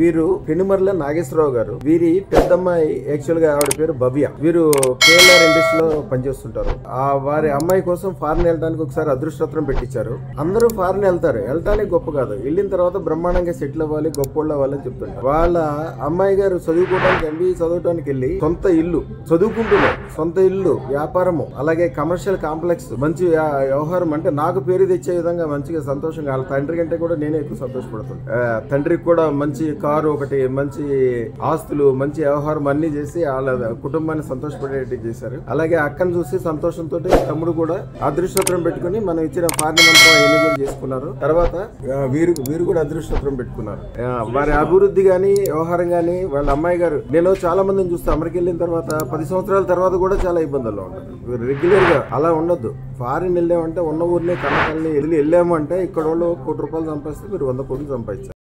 వీరు పెనుమర్ల నాగేశ్వరరావు గారు. వీరి పెద్దమ్మాయి యాక్చువల్ గా ఆవిడ పేరు భవ్య. వీరు కేఎల్ఆర్ ఇండస్ట్రీలో పనిచేస్తుంటారు. వారి అమ్మాయి కోసం ఫారెన్ వెళ్ళడానికి ఒకసారి అదృష్టపత్రం పెట్టించారు. అందరూ ఫారెన్ వెళ్తారు, వెళ్ళటానికి గొప్ప కాదు, వెళ్ళిన తర్వాత బ్రహ్మాండంగా సెటిల్ అవ్వాలి, గొప్పోళ్ళు అవ్వాలని చెప్తుంటారు. వాళ్ళ అమ్మాయి గారు చదువుకోవడానికి MBA చదవడానికి వెళ్ళి సొంత ఇల్లు చదువుకుంటున్నారు, సొంత ఇల్లు, వ్యాపారము, అలాగే కమర్షియల్ కాంప్లెక్స్, మంచి వ్యవహారం, అంటే నాకు పేరు తెచ్చే విధంగా మంచిగా సంతోషంగా, వాళ్ళ తండ్రి కంటే కూడా నేనే ఎక్కువ సంతోషపడుతున్నాను. తండ్రికి కూడా మంచి కారు ఒకటి, మంచి ఆస్తులు, మంచి వ్యవహారం అన్ని చేసి వాళ్ళ కుటుంబాన్ని సంతోషపడేట్టు చేశారు. అలాగే అక్కను చూసి సంతోషంతో తమ్ముడు కూడా అదృష్టపత్రం పెట్టుకుని మనం ఇచ్చిన పార్లమెంట్ ఎన్ని కూడా చేసుకున్నారు. తర్వాత వీరు కూడా అదృష్టపత్రం పెట్టుకున్నారు. వారి అభివృద్ధి గాని, వ్యవహారం గాని, వాళ్ళ అమ్మాయి గారు, నేను చాలా మందిని చూస్తే అమెరికా వెళ్ళిన తర్వాత 10 సంవత్సరాల తర్వాత కూడా చాలా ఇబ్బందుల్లో ఉంటారు. రెగ్యులర్ గా అలా ఉండొద్దు. ఫారిన్ వెళ్ళామంటే ఉన్న ఊరిని కన్నకల్ని వెళ్ళాము అంటే ఇక్కడ వాళ్ళు ₹1 కోటి సంపాదిస్తే మీరు 100 కోట్లు సంపాదించారు.